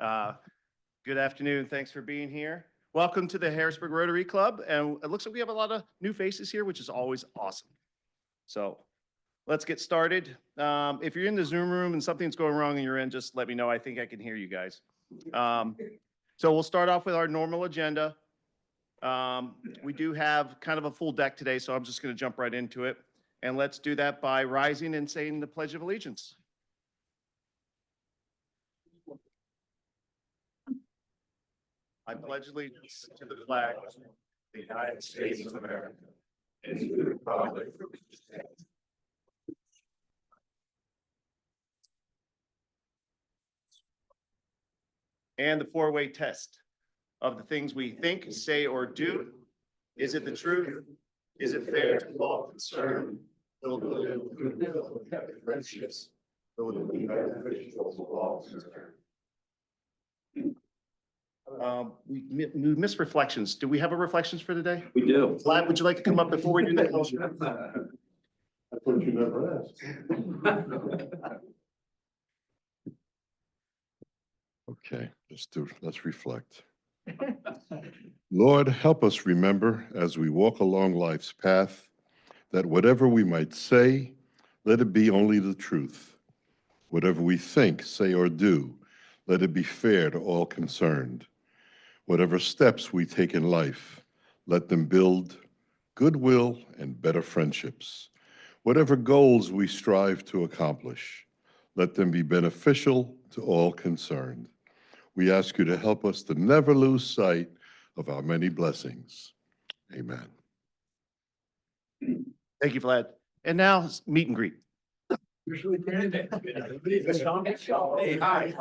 Uh, Good afternoon. Thanks for being here. Welcome to the Harrisburg Rotary Club. And it looks like we have a lot of new faces here, which is always awesome. So let's get started. If you're in the Zoom room and something's going wrong and you're in, just let me know. I think I can hear you guys. So we'll start off with our normal agenda. We do have kind of a full deck today, so I'm just going to jump right into it. And let's do that by rising and saying the Pledge of Allegiance. I pledge allegiance to the flag of the United States of America and to the republic for which it stands. And the four-way test of the things we think, say, or do. Is it the truth? Is it fair to all concerned? Will it live goodwill and happy friendships? Will it be beneficial to all concerned? We missed reflections. Do we have a reflections for today? We do. Vlad, would you like to come up before we do that? I thought you never asked. Okay, let's reflect. Lord, help us remember as we walk along life's path that whatever we might say, let it be only the truth. Whatever we think, say, or do, let it be fair to all concerned. Whatever steps we take in life, let them build goodwill and better friendships. Whatever goals we strive to accomplish, let them be beneficial to all concerned. We ask you to help us to never lose sight of our many blessings. Amen. Thank you, Vlad. And now, meet and greet. Hey, hi.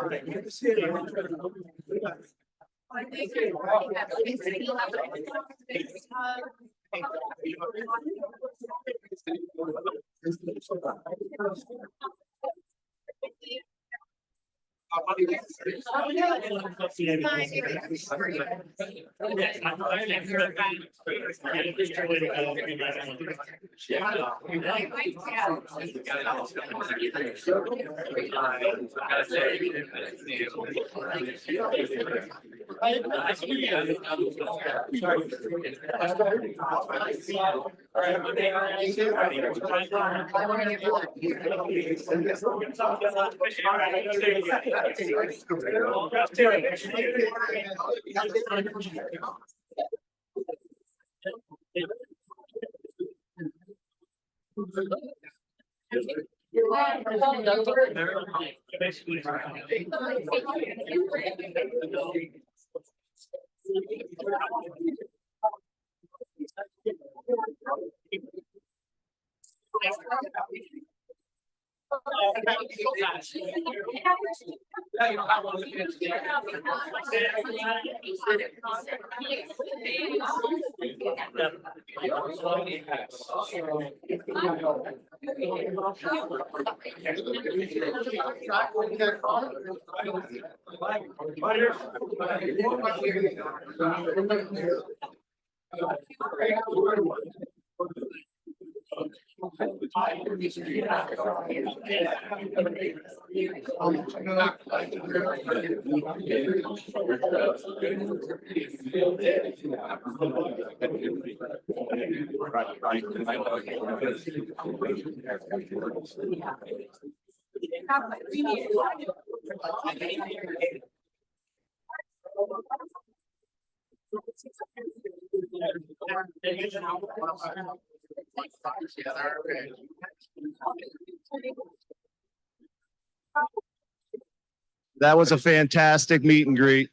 That was a fantastic meet and greet.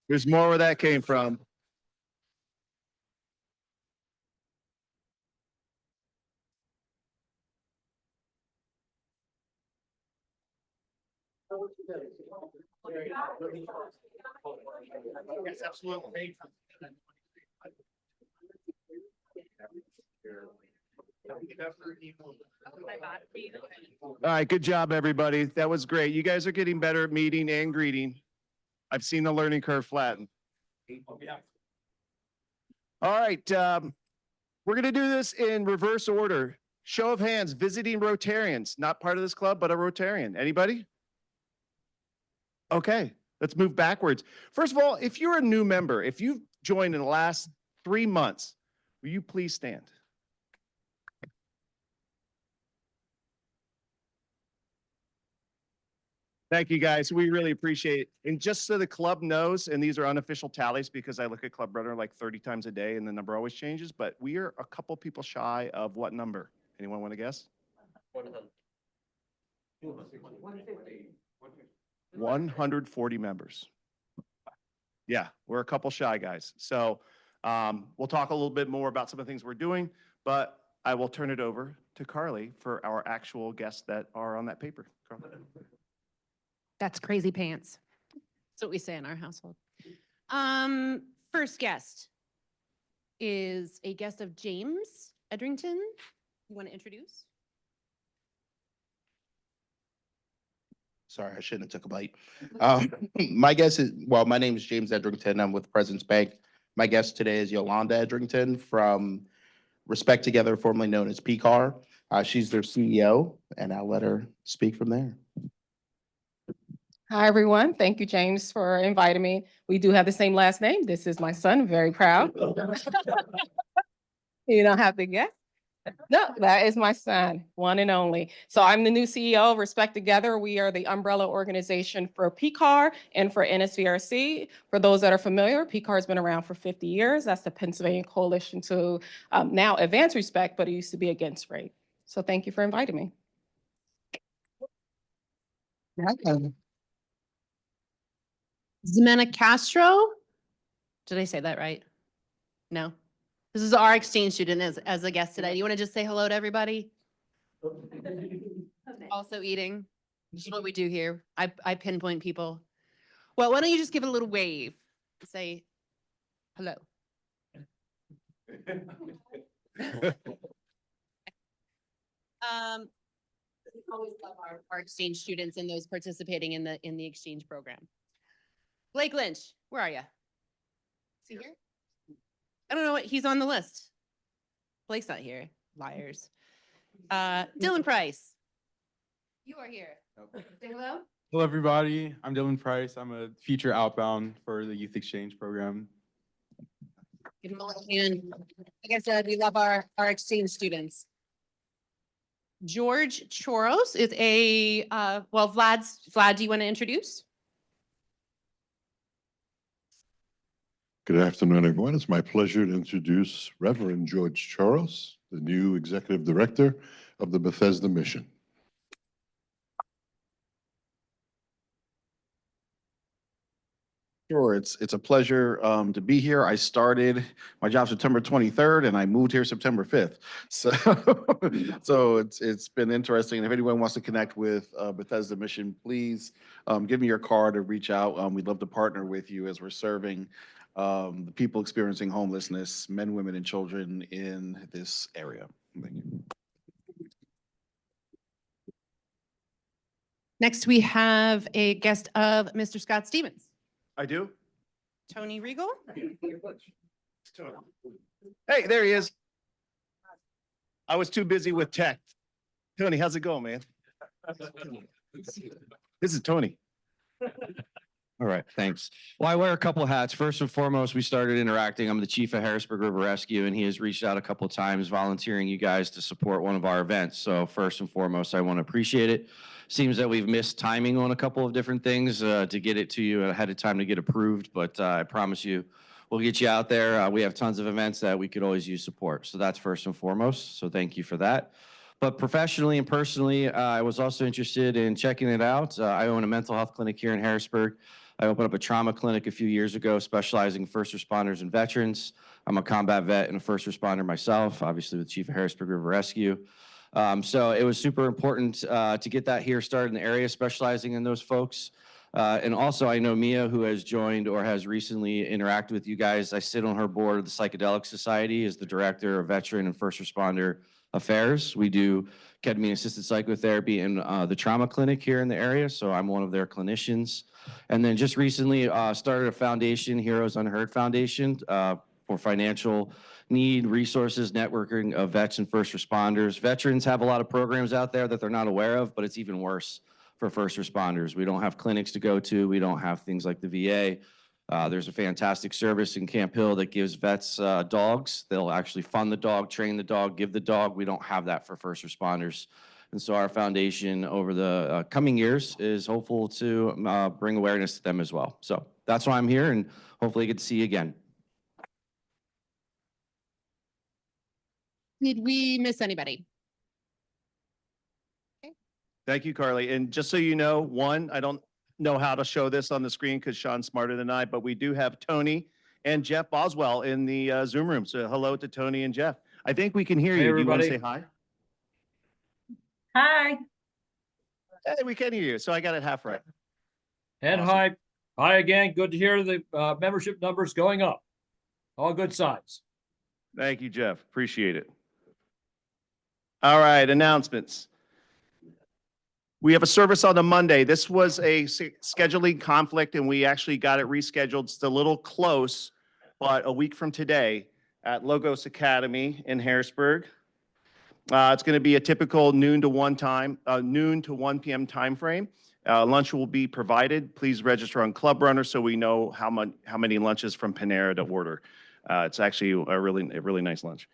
There's more where that came from. Yes, absolutely. All right, good job, everybody. That was great. You guys are getting better at meeting and greeting. I've seen the learning curve flatten. All right, we're gonna do this in reverse order. Show of hands, visiting Rotarians, not part of this club, but a Rotarian. Anybody? Okay, Let's move backwards. First of all, if you're a new member, if you've joined in the last 3 months, will you please stand? Thank you, guys. We really appreciate it. And just so the club knows, and these are unofficial tallies because I look at Club Runner like 30 times a day and the number always changes, but we are a couple people shy of what number? Anyone want to guess? 140 members. Yeah, we're a couple shy guys. So we'll talk a little bit more about some of the things we're doing, but I will turn it over to Carly for our actual guests that are on that paper. Carly. That's crazy pants. That's what we say in our household. First guest is a guest of James Edrington. You want to introduce? Sorry, I shouldn't have took a bite. My name is James Edrington. I'm with President's Bank. My guest today is Yolanda Edrington from Respect Together, formerly known as PCAR. She's their CEO, and I'll let her speak from there. Hi, everyone. Thank you, James, for inviting me. We do have the same last name. This is my son. Very proud. You don't have to guess. No, that is my son, one and only. So I'm the new CEO of Respect Together. We are the umbrella organization for PCAR and for NSVRC. For those that are familiar, PCAR has been around for 50 years. That's the Pennsylvania Coalition to now advance respect, but it used to be against rape. So thank you for inviting me. Ximena Castro. Did I say that right? No. This is our exchange student as a guest today. Do you want to just say hello to everybody? Also eating. This is what we do here. I pinpoint people. Well, why don't you just give it a little wave? Say hello. We always love our exchange students and those participating in the exchange program. Blake Lynch, where are you? Is he here? I don't know what, he's on the list. Blake's not here, liars. Dylan Price, you are here. Say hello. Hello, everybody. I'm Dylan Price. I'm a feature outbound for the Youth Exchange Program. Give him a little hand. Like I said, we love our exchange students. George Choros is Vlad, do you want to introduce? Good afternoon, everyone. It's my pleasure to introduce Reverend George Choros, the new Executive Director of the Bethesda Mission. Sure, it's a pleasure to be here. I started my job September 23rd, and I moved here September 5th. So it's been interesting. If anyone wants to connect with Bethesda Mission, please give me your card or reach out. We'd love to partner with you as we're serving the people experiencing homelessness, men, women, and children in this area. Thank you. Next, we have a guest of Mr. Scott Stevens. I do? Tony Regal. Hey, there he is. I was too busy with tech. Tony, how's it going, man? This is Tony. All right, thanks. Well, I wear a couple of hats. First and foremost, we started interacting. I'm the chief of Harrisburg River Rescue, and he has reached out a couple of times volunteering you guys to support one of our events. So first and foremost, I want to appreciate it. Seems that we've missed timing on a couple of different things to get it to you ahead of time to get approved, but I promise you, we'll get you out there. We have tons of events that we could always use support. So that's first and foremost. So thank you for that. But professionally and personally, I was also interested in checking it out. I own a mental health clinic here in Harrisburg. I opened up a trauma clinic a few years ago, specializing in first responders and veterans. I'm a combat vet and a first responder myself, obviously with Chief of Harrisburg River Rescue. So it was super important to get that here started in the area, specializing in those folks. And also, I know Mia, who has joined or has recently interacted with you guys. I sit on her board of the Psychedelic Society as the Director of Veteran and First Responder Affairs. We do ketamine-assisted psychotherapy in the trauma clinic here in the area, so I'm one of their clinicians. And then just recently started a foundation, Heroes Unheard Foundation, for financial need, resources, networking of vets and first responders. Veterans have a lot of programs out there that they're not aware of, but it's even worse for first responders. We don't have clinics to go to. We don't have things like the VA. There's a fantastic service in Camp Hill that gives vets dogs. They'll actually fund the dog, train the dog, give the dog. We don't have that for first responders. And so our foundation over the coming years is hopeful to bring awareness to them as well. So that's why I'm here, and hopefully get to see you again. Did we miss anybody? Thank you, Carly. And just so you know, one, I don't know how to show this on the screen because Sean's smarter than I, but we do have Tony and Jeff Boswell in the Zoom room. So hello to Tony and Jeff. I think we can hear Hey, you. Do you want to say everybody. hi? Hi. Hey, we can hear you. So I got it half right. And Awesome. hi, hi again. Good to hear the membership numbers going up. All good signs. Thank you, Jeff. Appreciate it. All right, announcements. We have a service on a Monday. This was a scheduling conflict, and we actually got it rescheduled. It's a little close, but a week from today at Logos Academy in Harrisburg. It's going to be a typical noon to 1 p.m. timeframe. Lunch will be provided. Please register on Club Runner so we know how many lunches from Panera to order. It's actually a really nice lunch.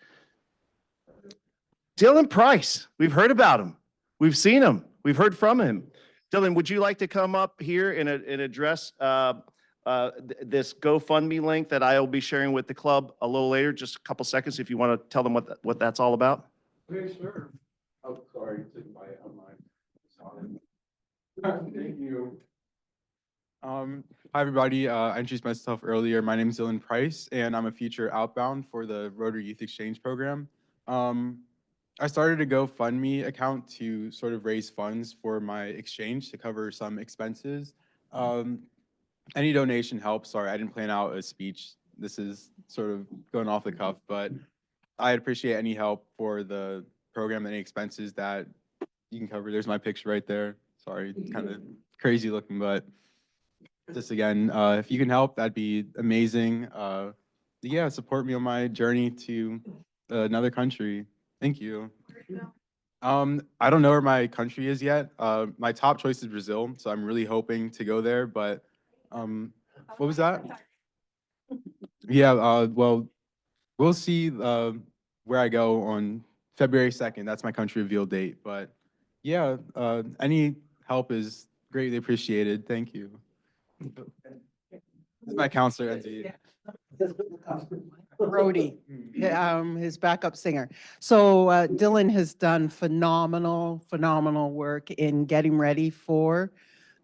Dylan Price, we've heard about him. We've seen him. We've heard from him. Dylan, would you like to come up here and address this GoFundMe link that I will be sharing with the club a little later? Just a couple seconds if you want to tell them what that's all about. Okay, sure. Oh, sorry, it's in my online. Sorry. Thank you. Hi, everybody. I introduced myself earlier. My name is Dylan Price, and I'm a future outbound for the Rotary Youth Exchange Program. I started a GoFundMe account to sort of raise funds for my exchange to cover some expenses. Any donation helps. Sorry, I didn't plan out a speech. This is sort of going off the cuff, but I'd appreciate any help for the program, any expenses that you can cover. There's my picture right there. Sorry, it's kind of crazy looking, but just again, if you can help, that'd be amazing. Yeah, support me on my journey to another country. Thank you. I don't know where my country is yet. My top choice is Brazil, so I'm really hoping to go there. But what was that? Yeah, well, we'll see where I go on February 2nd. That's my country reveal date. But yeah, any help is greatly appreciated. Thank you. This is my counselor, NZ. Brody, his backup singer. So Dylan has done phenomenal work in getting ready for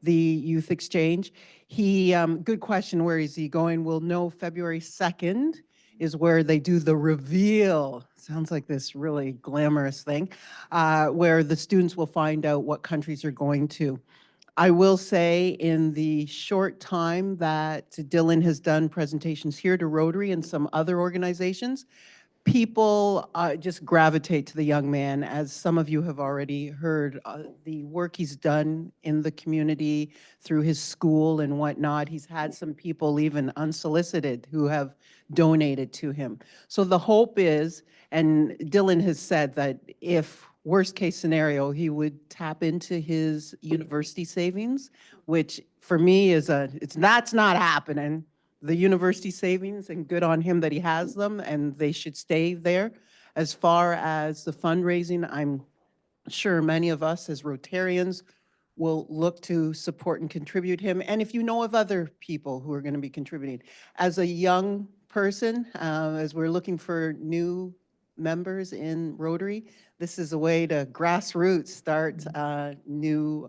the youth exchange. He, good question, where is he going? We'll know February 2nd is where they do the reveal. Sounds like this really glamorous thing, where the students will find out what countries are going to. I will say in the short time that Dylan has done presentations here to Rotary and some other organizations, people just gravitate to the young man. As some of you have already heard, the work he's done in the community through his school and whatnot. He's had some people even unsolicited who have donated to him. So the hope is, and Dylan has said that if worst case scenario, he would tap into his university savings, which for me is that's not happening. The university savings, and good on him that he has them, and they should stay there. As far as the fundraising, I'm sure many of us as Rotarians will look to support and contribute him. And if you know of other people who are going to be contributing, as a young person, as we're looking for new members in Rotary, this is a way to grassroots start new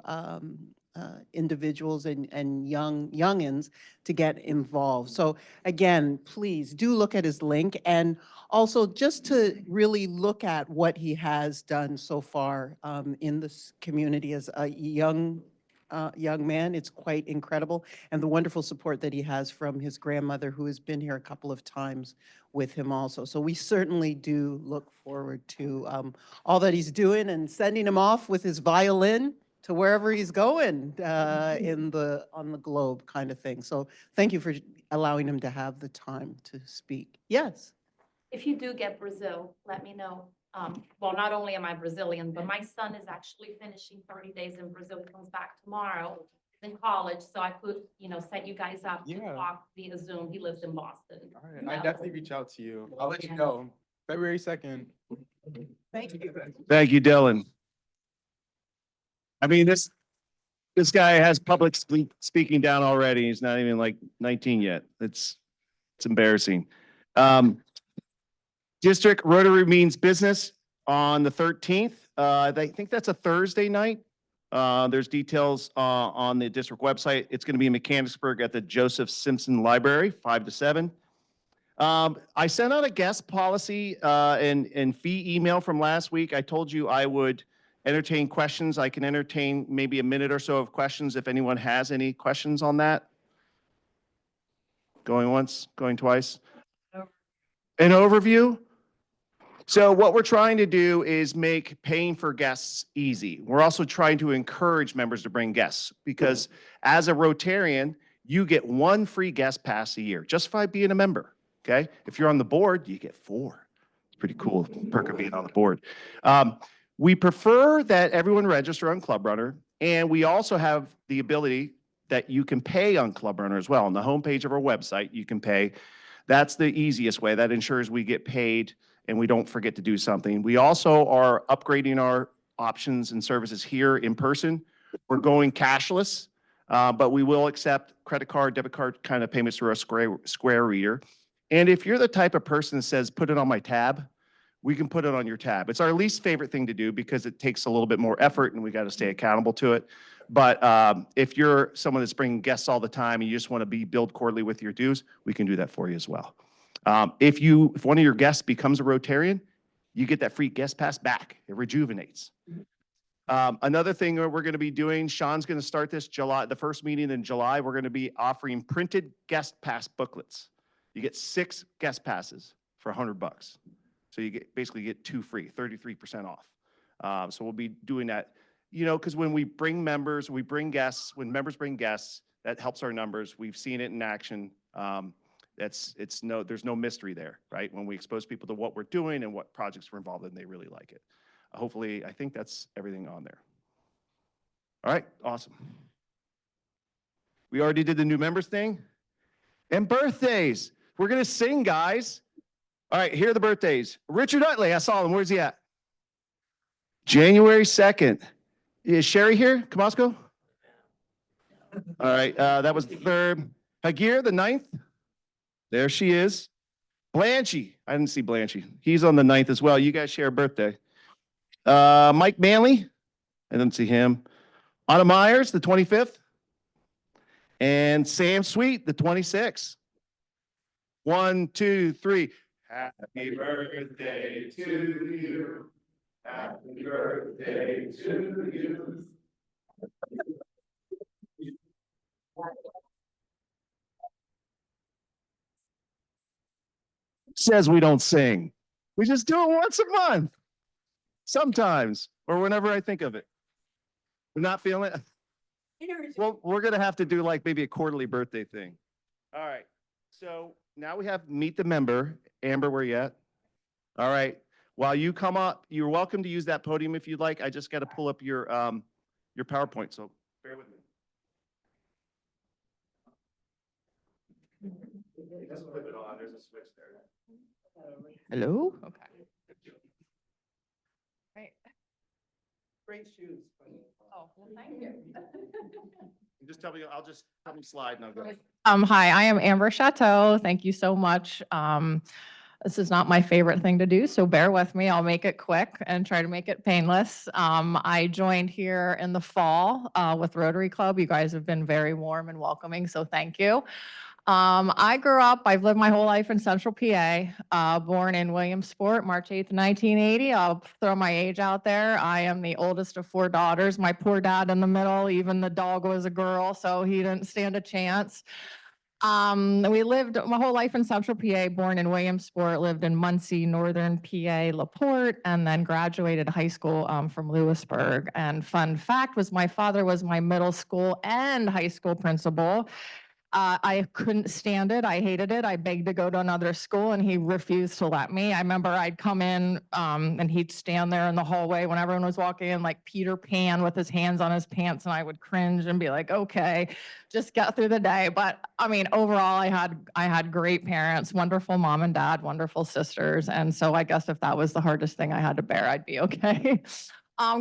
individuals and youngins to get involved. So again, please do look at his link, and also just to really look at what he has done so far in this community as a young man. It's quite incredible, and the wonderful support that he has from his grandmother, who has been here a couple of times with him also. So we certainly do look forward to all that he's doing and sending him off with his violin to wherever he's going on the globe kind of thing. So thank you for allowing him to have the time to speak. Yes. If you do get Brazil, let me know. well, not only am I Brazilian, but my son is actually finishing 30 days in Brazil. He comes back tomorrow. He's in college, so I could, set you guys up to Yeah. talk via Zoom. He lives in Boston. All right, I definitely reach out to you. I'll let you know. February 2nd. Thank you. Thank you, Dylan. I mean, this guy has public speaking down already. He's not even like 19 yet. It's embarrassing. District Rotary means business on the 13th. I think that's a Thursday night. There's details on the district website. It's going to be in Mechanicsburg at the Joseph Simpson Library, 5 to 7. I sent out a guest policy and fee email from last week. I told you I would entertain questions. I can entertain maybe a minute or so of questions if anyone has any questions on that. Going once, going twice. An overview? So what we're trying to do is make paying for guests easy. We're also trying to encourage members to bring guests because as a Rotarian, you get 1 free guest pass a year just by being a member, okay? If you're on the board, you get 4. It's pretty cool perk of being on the board. We prefer that everyone register on Club Runner, and we also have the ability that you can pay on Club Runner as well. On the homepage of our website, you can pay. That's the easiest way. That ensures we get paid and we don't forget to do something. We also are upgrading our options and services here in person. We're going cashless, but we will accept credit card, debit card kind of payments through a Square reader. And if you're the type of person that says, put it on my tab, we can put it on your tab. It's our least favorite thing to do because it takes a little bit more effort and we got to stay accountable to it. But if you're someone that's bringing guests all the time and you just want to be billed quarterly with your dues, we can do that for you as well. If one of your guests becomes a Rotarian, you get that free guest pass back. It rejuvenates. Another thing that we're going to be doing, Sean's going to start this the first meeting in July. We're going to be offering printed guest pass booklets. You get 6 guest passes for $100. So you basically get 2 free, 33% off. So we'll be doing that, because when we bring members, we bring guests. When members bring guests, that helps our numbers. We've seen it in action. There's no mystery there, right? When we expose people to what we're doing and what projects we're involved in, they really like it. Hopefully, I think that's everything on there. All right, awesome. We already did the new members thing. And birthdays. We're going to sing, guys. All right, here are the birthdays. Richard Utley, I saw him. Where's he at? January 2nd. Is Sherry here? Kamasco? All right, that was the 3rd. Hagir, the 9th. There she is. Blanchy. I didn't see Blanchy. He's on the 9th as well. You guys share a birthday. Mike Manley. I didn't see him. Anna Myers, the 25th. And Sam Sweet, the 26th. 1, 2, 3. Happy birthday to you. Happy birthday to you. Says we don't sing. We just do it once a month. Sometimes, or whenever I think of it. We're not feeling it. Well, we're going to have to do like maybe a quarterly birthday thing. All right. So now we have meet the member. Amber, where you at? All right. While you come up, you're welcome to use that podium if you'd like. I just got to pull up your PowerPoint, so bear with me. Just flip it on. There's a switch there. Hello? Okay. Right. Great shoes. Oh, well, thank you. Just tell me, tell me slide and I'll go. Hi, I am Amber Chateau. Thank you so much. This is not my favorite thing to do, so bear with me. I'll make it quick and try to make it painless. I joined here in the fall with Rotary Club. You guys have been very warm and welcoming, so thank you. I've lived my whole life in Central PA, born in Williamsport, March 8th, 1980. I'll throw my age out there. I am the oldest of 4 daughters. My poor dad in the middle, even the dog was a girl, so he didn't stand a chance. We lived my whole life in Central PA, born in Williamsport, lived in Muncie, Northern PA, LaPorte, and then graduated high school from Lewisburg. And fun fact was my father was my middle school and high school principal. I couldn't stand it. I hated it. I begged to go to another school and he refused to let me. I remember I'd come in and he'd stand there in the hallway when everyone was walking in like Peter Pan with his hands on his pants, and I would cringe and be like, okay, just get through the day. But I mean, overall, I had great parents, wonderful mom and dad, wonderful sisters. And so I guess if that was the hardest thing I had to bear, I'd be okay.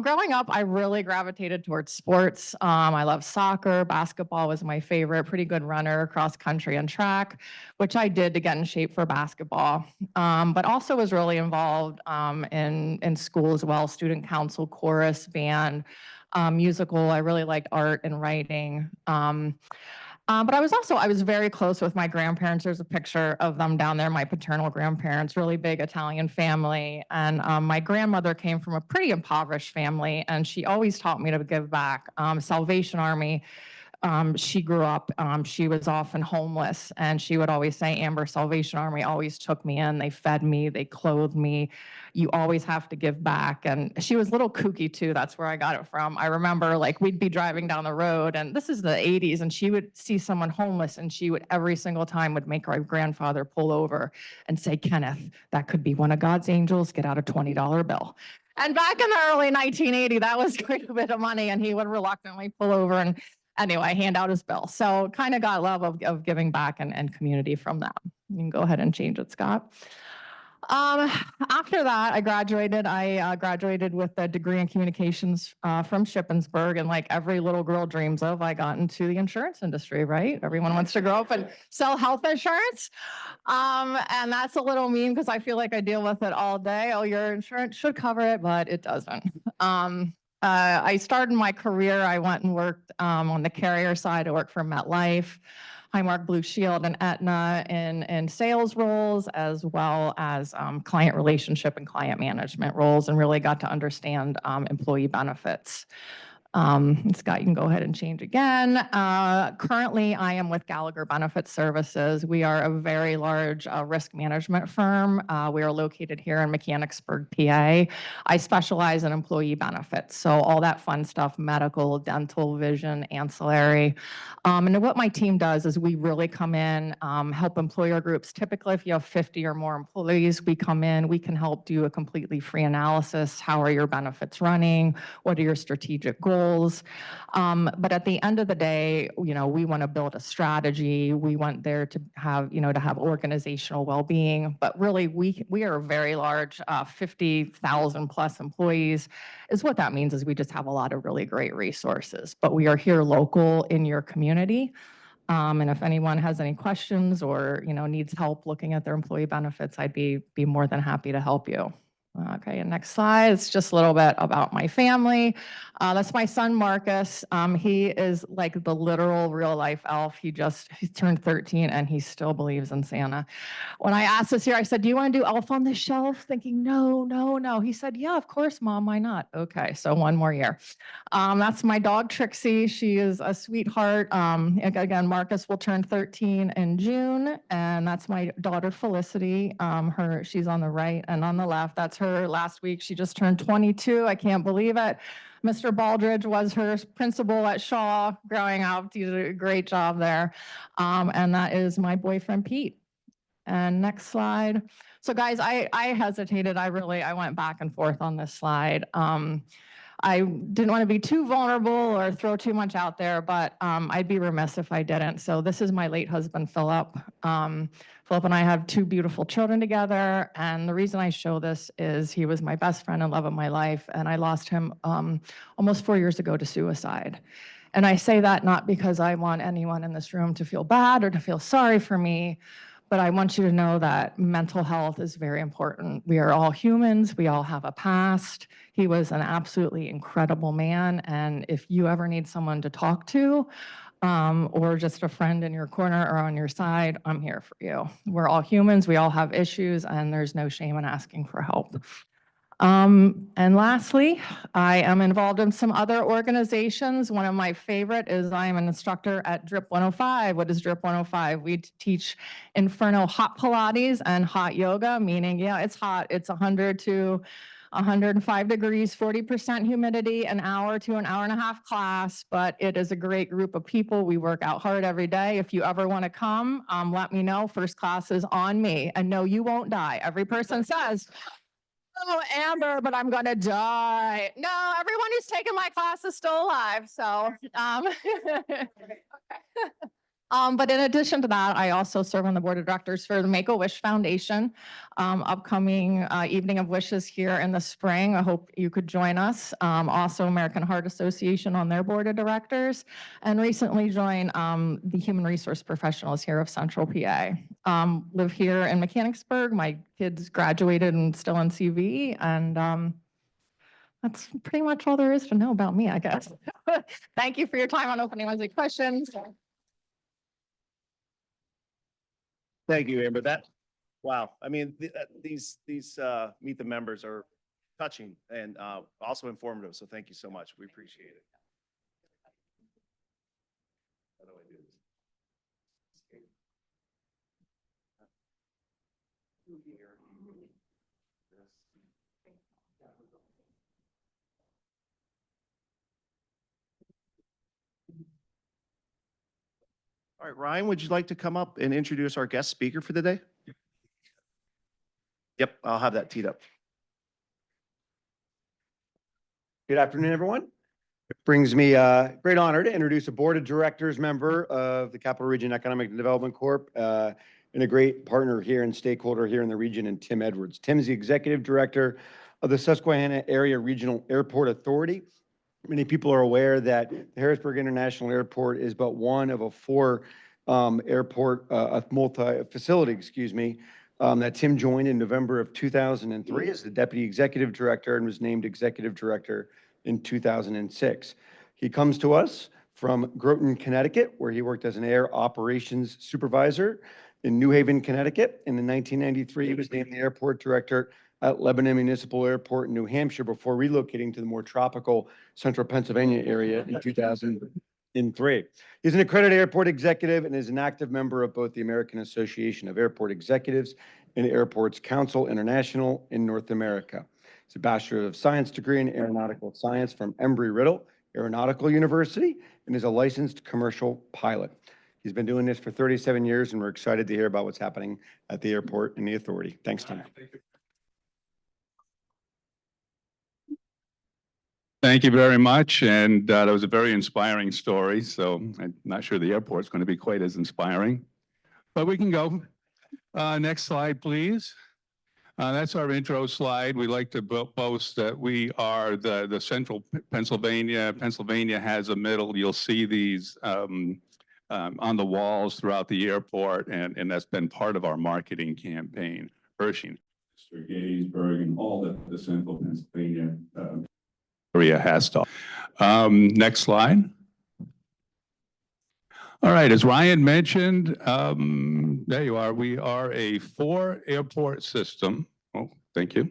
Growing up, I really gravitated towards sports. I love soccer. Basketball was my favorite. Pretty good runner, cross country and track, which I did to get in shape for basketball. But also was really involved in school as well, student council, chorus, band, musical. I really liked art and writing. But I was very close with my grandparents. There's a picture of them down there, my paternal grandparents, really big Italian family. And my grandmother came from a pretty impoverished family, and she always taught me to give back. Salvation Army, she grew up, she was often homeless, and she would always say, Amber, Salvation Army always took me in. They fed me, they clothed me. You always have to give back. And she was a little kooky too. That's where I got it from. I remember like we'd be driving down the road, and this is the 80s, and she would see someone homeless, and she would every single time would make our grandfather pull over and say, Kenneth, that could be one of God's angels. Get out a $20 bill. And back in the early 1980, that was quite a bit of money, and he would reluctantly pull over and anyway, hand out his bill. So kind of got love of giving back and community from that. You can go ahead and change it, Scott. After that, I graduated. I graduated with a degree in communications from Shippensburg, and like every little girl dreams of, I got into the insurance industry, right? Everyone wants to grow up and sell health insurance. And that's a little mean because I feel like I deal with it all day. Oh, your insurance should cover it, but it doesn't. I started my career, I went and worked on the carrier side. I worked for MetLife, Highmark Blue Shield, and Aetna in sales roles, as well as client relationship and client management roles, and really got to understand employee benefits. Scott, you can go ahead and change again. Currently, I am with Gallagher Benefit Services. We are a very large risk management firm. We are located here in Mechanicsburg, PA. I specialize in employee benefits, so all that fun stuff, medical, dental, vision, ancillary. And what my team does is we really come in, help employer groups. Typically, if you have 50 or more employees, we come in, we can help do a completely free analysis. How are your benefits running? What are your strategic goals? But at the end of the day, we want to build a strategy. We want there to have, to have organizational well-being. But really, we are a very large, 50,000 plus employees. Is what that means is we just have a lot of really great resources. But we are here local in your community. And if anyone has any questions or needs help looking at their employee benefits, I'd be more than happy to help you. Okay, and next slide. It's just a little bit about my family. That's my son, Marcus. He is like the literal real life elf. He's turned 13 and he still believes in Santa. When I asked this year, I said, do you want to do Elf on the Shelf? Thinking, no. He said, yeah, of course, Mom, why not? Okay, so one more year. That's my dog, Trixie. She is a sweetheart. Again, Marcus will turn 13 in June, and that's my daughter, Felicity. She's on the right, and on the left, that's her last week. She just turned 22. I can't believe it. Mr. Baldridge was her principal at Shaw growing up. He did a great job there. And that is my boyfriend, Pete. And next slide. So guys, I hesitated. I went back and forth on this slide. I didn't want to be too vulnerable or throw too much out there, but I'd be remiss if I didn't. So this is my late husband, Philip. Philip and I have 2 beautiful children together. And the reason I show this is he was my best friend and love of my life. And I lost him almost 4 years ago to suicide. And I say that not because I want anyone in this room to feel bad or to feel sorry for me, but I want you to know that mental health is very important. We are all humans. We all have a past. He was an absolutely incredible man. And if you ever need someone to talk to, or just a friend in your corner or on your side, I'm here for you. We're all humans. We all have issues, and there's no shame in asking for help. And lastly, I am involved in some other organizations. One of my favorite is I am an instructor at Drip 105. What is Drip 105? We teach Inferno hot Pilates and hot yoga, meaning, it's hot. It's 100 to 105 degrees, 40% humidity, an hour to an hour and a half class, but it is a great group of people. We work out hard every day. If you ever want to come, let me know. First class is on me. And no, you won't die. Every person says, oh, Amber, but I'm gonna die. No, everyone who's taken my class is still alive. So, but in addition to that, I also serve on the board of directors for the Make-A-Wish Foundation. Upcoming Evening of Wishes here in the spring. I hope you could join us. Also, American Heart Association on their board of directors, and recently joined the Human Resource Professionals here of Central PA. Live here in Mechanicsburg. My kids graduated and still in CV, and that's pretty much all there is to know about me, I guess. Thank you for your time on opening Wednesday questions. Thank you, Amber. Wow. I mean, these Meet the Members are touching and also informative. So thank you so much. We appreciate it. How do I do this? All right, Ryan, would you like to come up and introduce our guest speaker for the day? Yep, I'll have that teed up. Good afternoon, everyone. It brings me great honor to introduce a Board of Directors member of the Capital Region Economic Development Corp. And a great partner here and stakeholder here in the region, and Tim Edwards. Tim's the Executive Director of the Susquehanna Area Regional Airport Authority. Many people are aware that the Harrisburg International Airport is but one of a four multi-facility, that Tim joined in November of 2003 as the Deputy Executive Director and was named Executive Director in 2006. He comes to us from Groton, Connecticut, where he worked as an air operations supervisor. In New Haven, Connecticut. And in 1993, he was named the Airport Director at Lebanon Municipal Airport in New Hampshire before relocating to the more tropical central Pennsylvania area in 2003. He's an accredited airport executive and is an active member of both the American Association of Airport Executives and Airports Council International in North America. He's a Bachelor of Science degree in Aeronautical Science from Embry-Riddle Aeronautical University and is a licensed commercial pilot. He's been doing this for 37 years, and we're excited to hear about what's happening at the airport and the authority. Thanks, Tim. Thank you very much. And that was a very inspiring story. So I'm not sure the airport's going to be quite as inspiring, but we can go. Next slide, please. That's our intro slide. We like to boast that we are the central Pennsylvania. Pennsylvania has a middle. You'll see these on the walls throughout the airport, and that's been part of our marketing campaign. Hershey, Gettysburg, and all the central Pennsylvania area has to. Next slide. All right, as Ryan mentioned, there you are. We are a 4-airport system. Oh, thank you.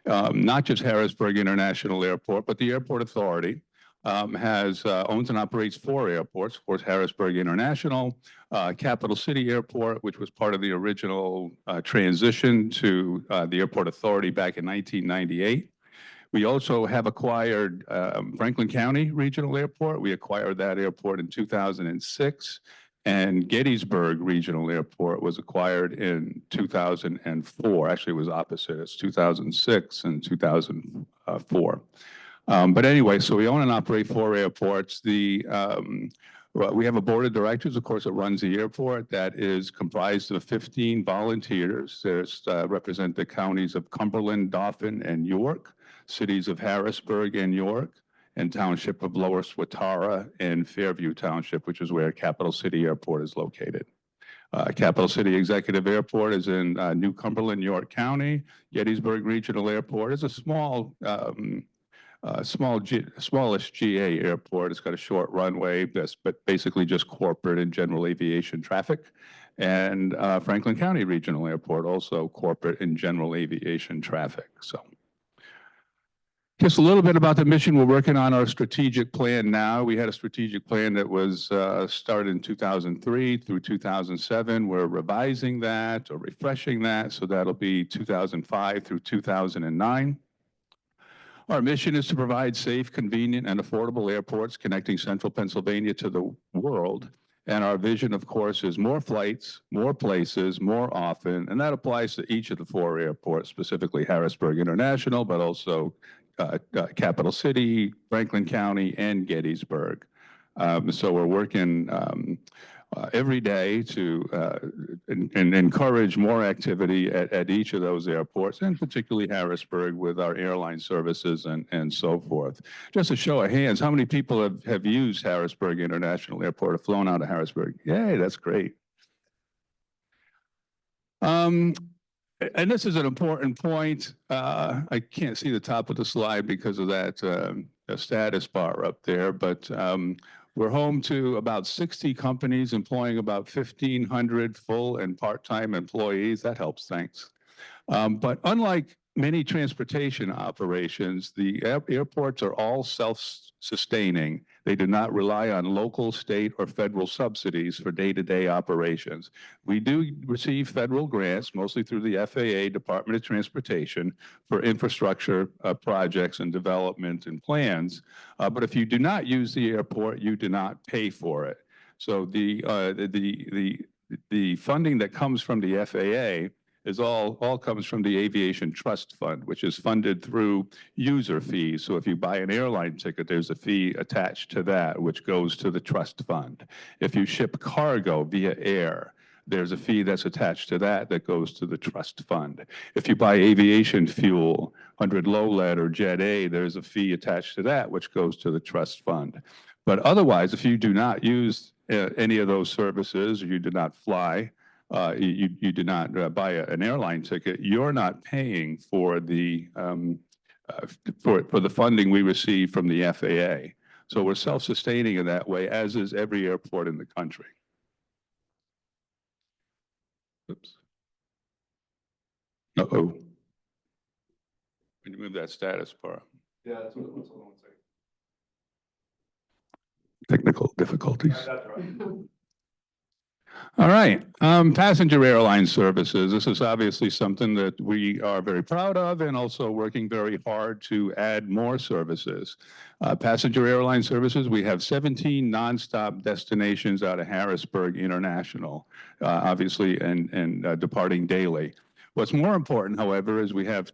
Not just Harrisburg International Airport, but the Airport Authority owns and operates 4 airports. Of course, Harrisburg International, Capital City Airport, which was part of the original transition to the Airport Authority back in 1998. We also have acquired Franklin County Regional Airport. We acquired that airport in 2006. And Gettysburg Regional Airport was acquired in 2004. Actually, it was opposite. It's 2006 and 2004. But anyway, so we own and operate 4 airports. We have a board of directors, of course, that runs the airport. That is comprised of 15 volunteers. There's represent the counties of Cumberland, Dauphin, and York, cities of Harrisburg and York, and township of Lower Swatara and Fairview Township, which is where Capital City Airport is located. Capital City Executive Airport is in New Cumberland, York County. Gettysburg Regional Airport is a smallish GA airport. It's got a short runway, but basically just corporate and general aviation traffic. And Franklin County Regional Airport, also corporate and general aviation traffic. So just a little bit about the mission. We're working on our strategic plan now. We had a strategic plan that was started in 2003 through 2007. We're revising that or refreshing that. So that'll be 2005 through 2009. Our mission is to provide safe, convenient, and affordable airports connecting central Pennsylvania to the world. And our vision, of course, is more flights, more places, more often, and that applies to each of the 4 airports, specifically Harrisburg International, but also Capital City, Franklin County, and Gettysburg. So we're working every day to and encourage more activity at each of those airports, and particularly Harrisburg with our airline services and so forth. Just a show of hands, how many people have used Harrisburg International Airport or flown out of Harrisburg? Yay, that's great. And this is an important point. I can't see the top of the slide because of that status bar up there, but we're home to about 60 companies employing about 1,500 full and part-time employees. That helps, thanks. But unlike many transportation operations, the airports are all self-sustaining. They do not rely on local, state, or federal subsidies for day-to-day operations. We do receive federal grants, mostly through the FAA, Department of Transportation, for infrastructure projects and development and plans. But if you do not use the airport, you do not pay for it. So the funding that comes from the FAA is all comes from the Aviation Trust Fund, which is funded through user fees. So if you buy an airline ticket, there's a fee attached to that, which goes to the trust fund. If you ship cargo via air, there's a fee that's attached to that goes to the trust fund. If you buy aviation fuel, 100 low lead or Jet A, there's a fee attached to that, which goes to the trust fund. But otherwise, if you do not use any of those services, or you do not fly, you do not buy an airline ticket, you're not paying for the for the funding we receive from the FAA. So we're self-sustaining in that way, as is every airport in the country. Oops. Uh-oh. Can you move that status bar? Yeah, that's what it was. Hold on one second. Technical difficulties. All right, passenger airline services. This is obviously something that we are very proud of and also working very hard to add more services. Passenger airline services, we have 17 nonstop destinations out of Harrisburg International, obviously, and departing daily. What's more important, however, is we have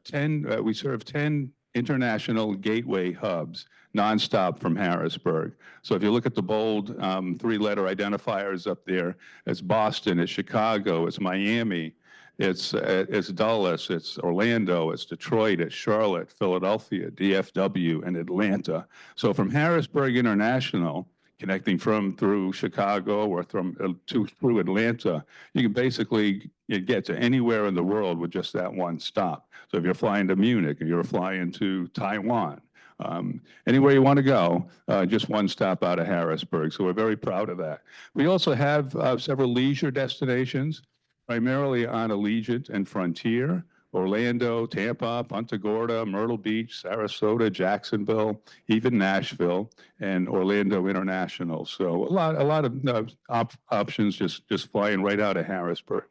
we serve 10 international gateway hubs nonstop from Harrisburg. So if you look at the bold 3-letter identifiers up there, it's Boston, it's Chicago, it's Miami, it's Dulles, it's Orlando, it's Detroit, it's Charlotte, Philadelphia, DFW, and Atlanta. So from Harrisburg International, connecting through Chicago or through Atlanta, you can basically get to anywhere in the world with just that one stop. So if you're flying to Munich, or you're flying to Taiwan, anywhere you want to go, just one stop out of Harrisburg. So we're very proud of that. We also have several leisure destinations, primarily on Allegiant and Frontier. Orlando, Tampa, Punta Gorda, Myrtle Beach, Sarasota, Jacksonville, even Nashville, and Orlando International. So a lot of options just flying right out of Harrisburg.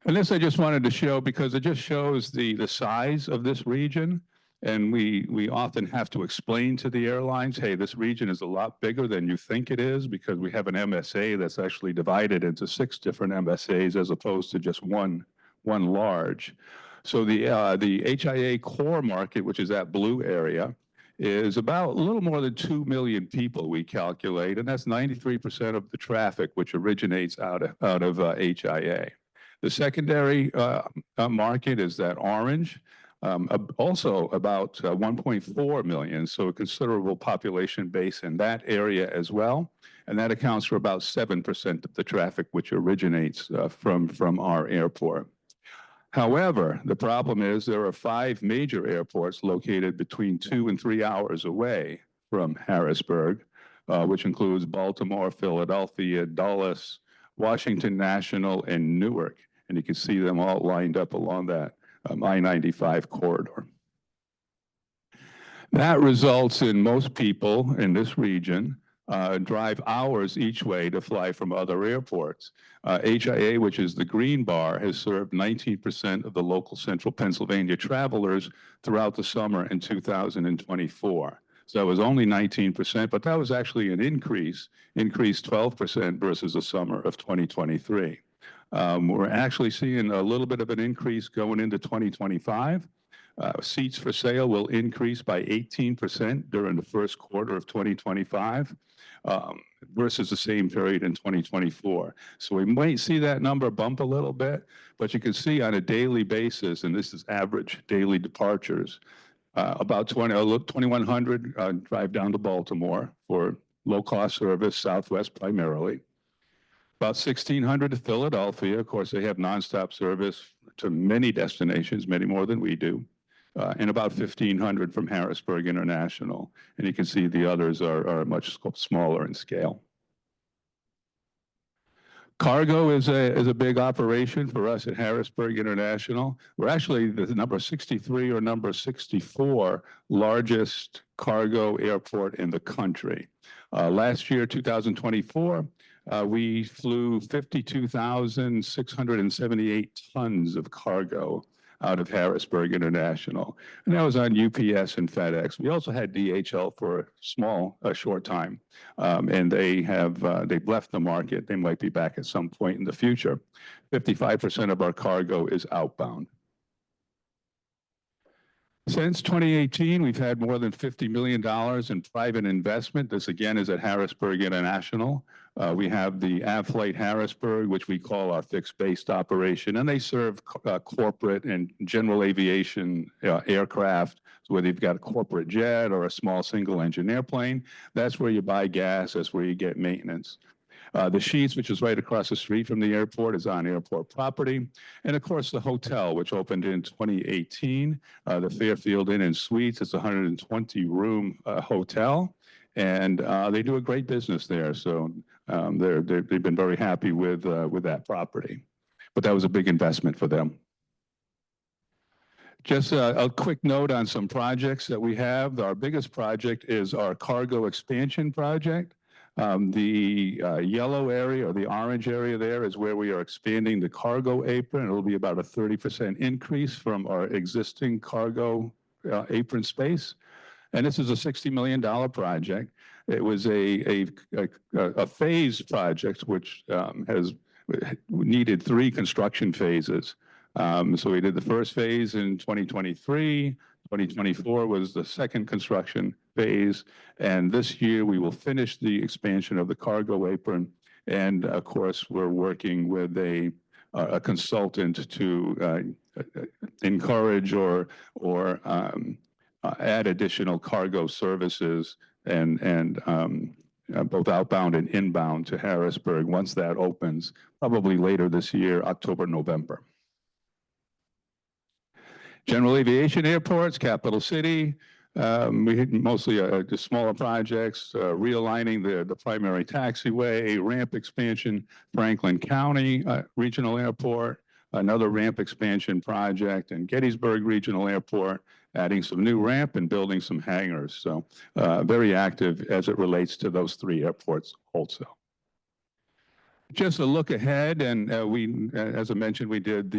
And this I just wanted to show because it just shows the size of this region. And we often have to explain to the airlines, hey, this region is a lot bigger than you think it is, because we have an MSA that's actually divided into 6 different MSAs as opposed to just one large. So the HIA core market, which is that blue area, is about a little more than 2 million people, we calculate, and that's 93% of the traffic which originates out of HIA. The secondary market is that orange. Also about 1.4 million, so a considerable population base in that area as well. And that accounts for about 7% of the traffic which originates from our airport. However, the problem is there are 5 major airports located between 2 and 3 hours away from Harrisburg, which includes Baltimore, Philadelphia, Dulles, Washington National, and Newark. And you can see them all lined up along that I-95 corridor. That results in most people in this region drive hours each way to fly from other airports. HIA, which is the green bar, has served 19% of the local central Pennsylvania travelers throughout the summer in 2024. So it was only 19%, but that was actually an increased 12% versus the summer of 2023. We're actually seeing a little bit of an increase going into 2025. Seats for sale will increase by 18% during the first quarter of 2025 versus the same period in 2024. So we might see that number bump a little bit, but you can see on a daily basis, and this is average daily departures, about 2,100 drive down to Baltimore for low-cost service, Southwest primarily. About 1,600 to Philadelphia. Of course, they have nonstop service to many destinations, many more than we do. And about 1,500 from Harrisburg International. And you can see the others are much smaller in scale. Cargo is a big operation for us at Harrisburg International. We're actually the number 63 or number 64 largest cargo airport in the country. Last year, 2024, we flew 52,678 tons of cargo out of Harrisburg International. And that was on UPS and FedEx. We also had DHL for a short time. And they've left the market. They might be back at some point in the future. 55% of our cargo is outbound. Since 2018, we've had more than $50 million in private investment. This again is at Harrisburg International. We have the Avflight Harrisburg, which we call our fixed-based operation, and they serve corporate and general aviation aircraft. So whether you've got a corporate jet or a small single-engine airplane, that's where you buy gas, that's where you get maintenance. The Sheets, which is right across the street from the airport, is on airport property. And of course, the hotel, which opened in 2018, the Fairfield Inn and Suites. It's a 120-room hotel, and they do a great business there. So they've been very happy with that property. But that was a big investment for them. Just a quick note on some projects that we have. Our biggest project is our cargo expansion project. The yellow area or the orange area there is where we are expanding the cargo apron. It'll be about a 30% increase from our existing cargo apron space. And this is a $60 million project. It was a phased project, which has needed 3 construction phases. So we did the first phase in 2023. 2024 was the second construction phase. And this year we will finish the expansion of the cargo apron. And of course, we're working with a consultant to encourage or add additional cargo services and both outbound and inbound to Harrisburg once that opens, probably later this year, October, November. General aviation airports, Capital City. We had mostly just smaller projects, realigning the primary taxiway, ramp expansion, Franklin County Regional Airport, another ramp expansion project, and Gettysburg Regional Airport, adding some new ramp and building some hangars. So very active as it relates to those 3 airports also. Just a look ahead, and as I mentioned, we did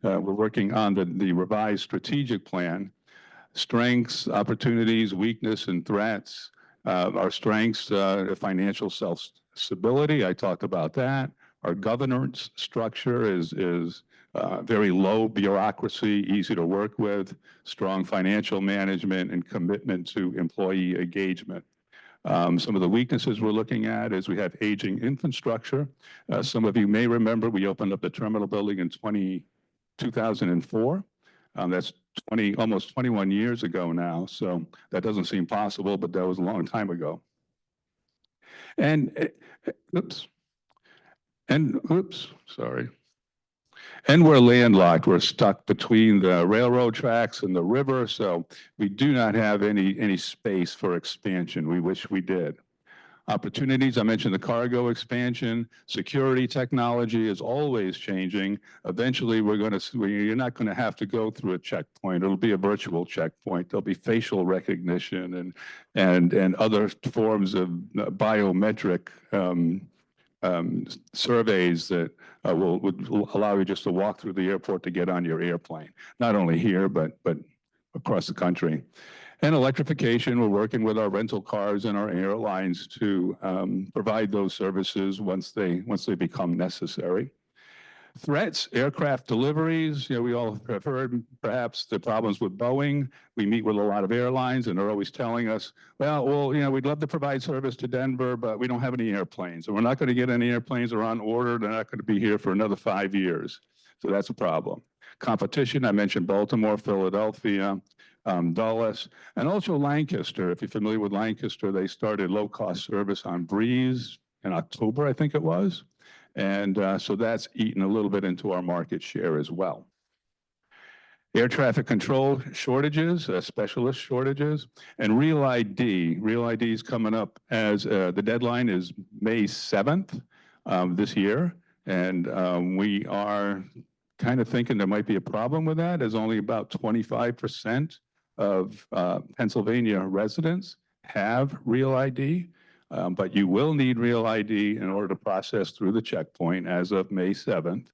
we're working on the revised strategic plan. Strengths, opportunities, weakness, and threats. Our strengths, financial self-stability, I talked about that. Our governance structure is very low bureaucracy, easy to work with, strong financial management, and commitment to employee engagement. Some of the weaknesses we're looking at is we have aging infrastructure. Some of you may remember we opened up the terminal building in 2004. That's almost 21 years ago now. So that doesn't seem possible, but that was a long time ago. And sorry. And we're landlocked. We're stuck between the railroad tracks and the river. So we do not have any space for expansion. We wish we did. Opportunities, I mentioned the cargo expansion. Security technology is always changing. Eventually, you're not going to have to go through a checkpoint. It'll be a virtual checkpoint. There'll be facial recognition and other forms of biometric surveys that would allow you just to walk through the airport to get on your airplane. Not only here, but across the country. And electrification, we're working with our rental cars and our airlines to provide those services once they become necessary. Threats, aircraft deliveries, we all have heard perhaps the problems with Boeing. We meet with a lot of airlines and they're always telling us, well, we'd love to provide service to Denver, but we don't have any airplanes. And we're not going to get any airplanes. They're on order. They're not going to be here for another 5 years. So that's a problem. Competition, I mentioned Baltimore, Philadelphia, Dulles, and also Lancaster. If you're familiar with Lancaster, they started low-cost service on Breeze in October, I think it was. And so that's eaten a little bit into our market share as well. Air traffic control shortages, specialist shortages, and Real ID. Real ID is coming up as the deadline is May 7th this year. And we are kind of thinking there might be a problem with that, as only about 25% of Pennsylvania residents have Real ID. But you will need Real ID in order to process through the checkpoint as of May 7th,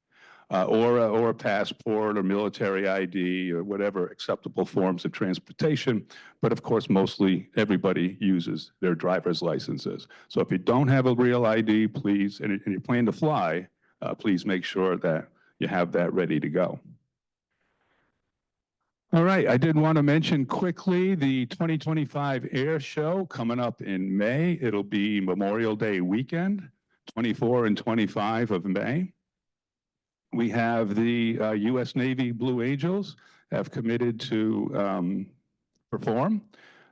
or a passport or military ID or whatever acceptable forms of transportation. But of course, mostly everybody uses their driver's licenses. So if you don't have a Real ID, please, and you plan to fly, please make sure that you have that ready to go. All right, I did want to mention quickly the 2025 Air Show coming up in May. It'll be Memorial Day weekend, 24 and 25 of May. We have the U.S. Navy Blue Angels have committed to perform.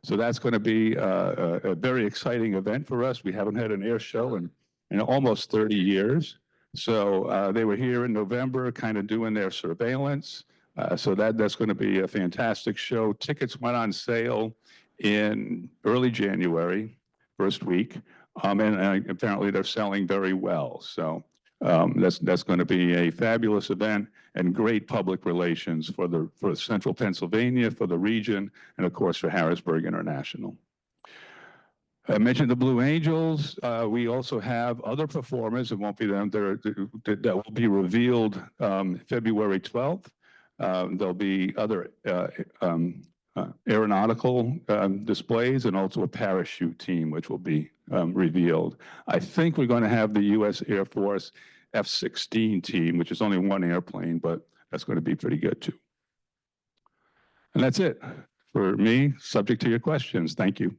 So that's going to be a very exciting event for us. We haven't had an air show in almost 30 years. So they were here in November kind of doing their surveillance. So that's going to be a fantastic show. Tickets went on sale in early January, first week, and apparently they're selling very well. So that's going to be a fabulous event and great public relations for Central Pennsylvania, for the region, and of course for Harrisburg International. I mentioned the Blue Angels. We also have other performers. It won't be them. That will be revealed February 12th. There'll be other aeronautical displays and also a parachute team, which will be revealed. I think we're going to have the U.S. Air Force F-16 team, which is only one airplane, but that's going to be pretty good too. And that's it for me, subject to your questions. Thank you.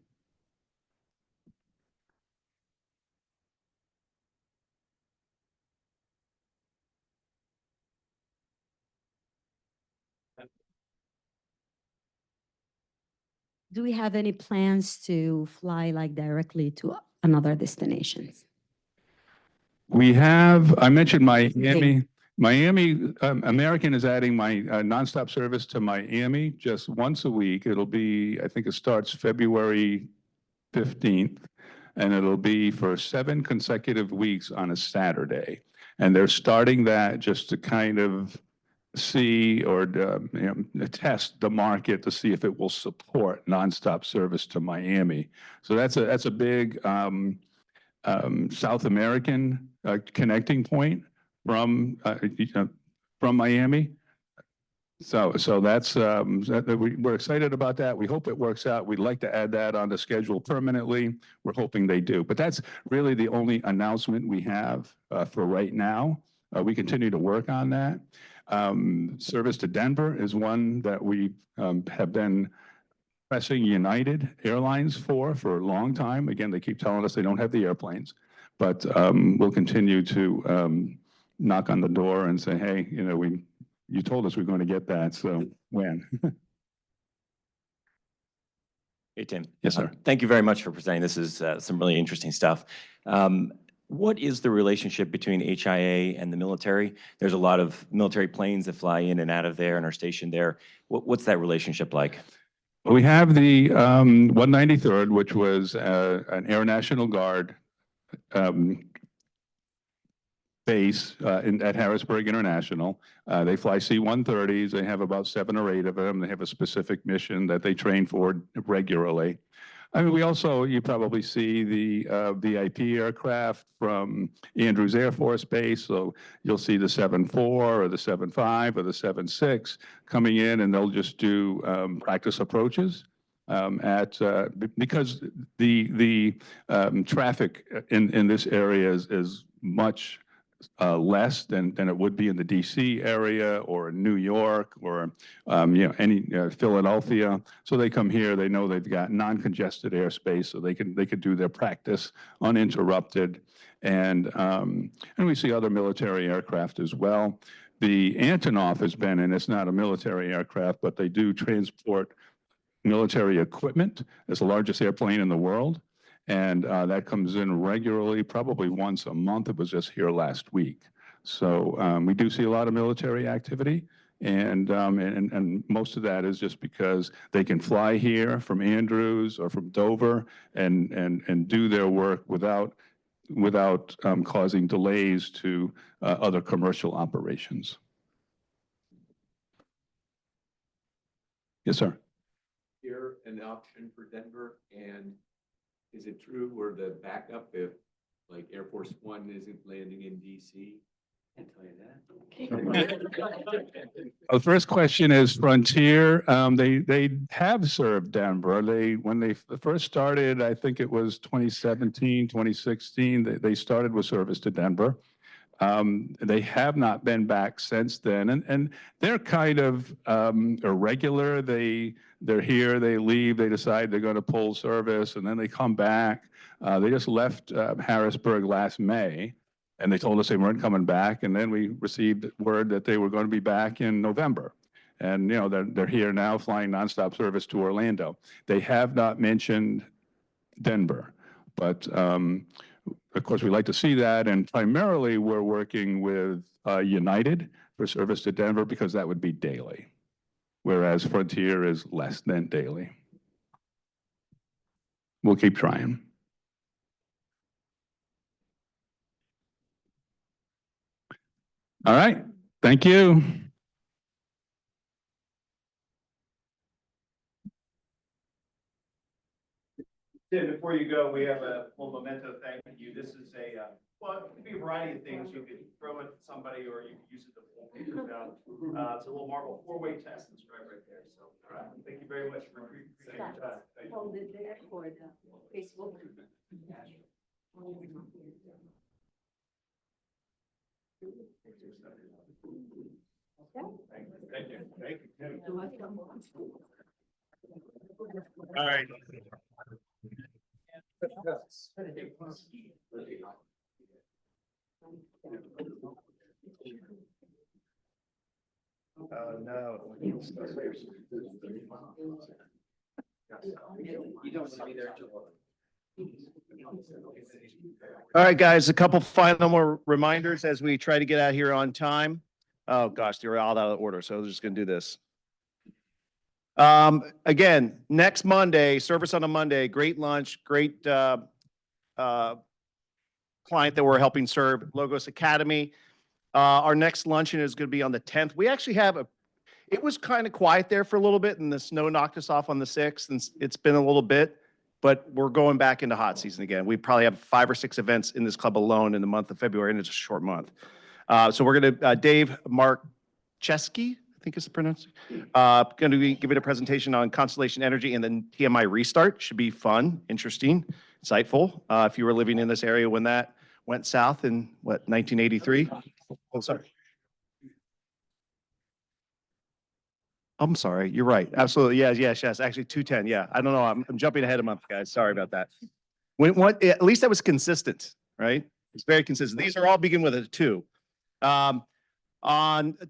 Do we have any plans to fly like directly to another destinations? We have, I mentioned Miami. Miami, American is adding my nonstop service to Miami just once a week. It'll be, I think it starts February 15th, and it'll be for 7 consecutive weeks on a Saturday. And they're starting that just to kind of see or test the market to see if it will support nonstop service to Miami. So that's a big South American connecting point from Miami. So that's we're excited about that. We hope it works out. We'd like to add that on the schedule permanently. We're hoping they do. But that's really the only announcement we have for right now. We continue to work on that. Service to Denver is one that we have been pressing United Airlines for a long time. Again, they keep telling us they don't have the airplanes, but we'll continue to knock on the door and say, hey, you told us we're going to get that, so when? Hey, Tim. Yes, sir. Thank you very much for presenting. This is some really interesting stuff. What is the relationship between HIA and the military? There's a lot of military planes that fly in and out of there and are stationed there. What's that relationship like? We have the 193rd, which was an Air National Guard um, base at Harrisburg International. They fly C-130s. They have about 7 or 8 of them. They have a specific mission that they train for regularly. I mean, we also, you probably see the VIP aircraft from Andrews Air Force Base. So you'll see the 7-4 or the 7-5 or the 7-6 coming in, and they'll just do practice approaches because the traffic in this area is much less than it would be in the DC area or in New York or any Philadelphia. So they come here, they know they've got non-congested airspace, so they could do their practice uninterrupted. And we see other military aircraft as well. The Antonov has been, and it's not a military aircraft, but they do transport military equipment. It's the largest airplane in the world. And that comes in regularly, probably once a month. It was just here last week. So we do see a lot of military activity. And most of that is just because they can fly here from Andrews or from Dover and do their work without causing delays to other commercial operations. Yes, sir. Here an option for Denver, and is it true we're the backup if like Air Force One isn't landing in DC? Can't tell you that. The first question is Frontier. They have served Denver. When they first started, I think it was 2017, 2016, they started with service to Denver. They have not been back since then, and they're kind of irregular. They're here, they leave, they decide they're going to pull service, and then they come back. They just left Harrisburg last May, and they told us they weren't coming back, and then we received word that they were going to be back in November. And they're here now, flying nonstop service to Orlando. They have not mentioned Denver, but of course, we like to see that, and primarily we're working with United for service to Denver because that would be daily, whereas Frontier is less than daily. We'll keep trying. All right, thank you. Tim, before you go, we have a little memento thank you. This is well, it could be a variety of things. You could throw it at somebody or you could use it to pull papers out. It's a little marble 4-way test that's right there. So, all right. Thank you very much for your time. Thank you. Hold it there for the Facebook. Thank you. Thank you, Tim. All right. No. All right, guys, a couple final more reminders as we try to get out here on time. Oh, gosh, they're all out of order, so I'm just going to do this. Again, next Monday, service on a Monday, great lunch, great client that we're helping serve, Logos Academy. Our next luncheon is going to be on the 10th. We actually have it was kind of quiet there for a little bit, and the snow knocked us off on the 6th, and it's been a little bit, but we're going back into hot season again. We probably have 5 or 6 events in this club alone in the month of February, and it's a short month. So we're going to, Dave Marcheski, I think is the pronunciation, going to be giving a presentation on Constellation Energy and then TMI Restart. Should be fun, interesting, insightful. If you were living in this area when that went south in, what, 1983? Oh, sorry. I'm sorry. You're right. Absolutely. Yes. Actually, 210. Yeah. I don't know. I'm jumping ahead a month, guys. Sorry about that. At least that was consistent, right? It's very consistent. These are all begin with a 2. On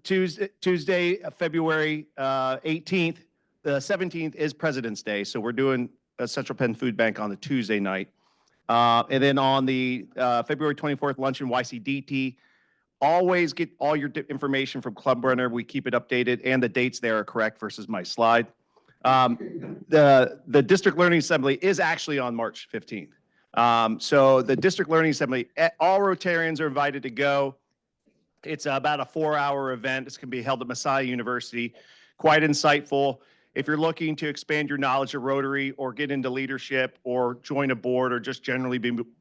Tuesday, February 18th, the 17th is President's Day. So we're doing a Central Penn Food Bank on the Tuesday night. And then on the February 24th, luncheon YCDT. Always get all your information from Club Runner. We keep it updated, and the dates there are correct versus my slide. The District Learning Assembly is actually on March 15th. So the District Learning Assembly, all Rotarians are invited to go. It's about a 4-hour event. It's going to be held at Messiah University. Quite insightful. If you're looking to expand your knowledge of Rotary or get into leadership or join a board or just generally be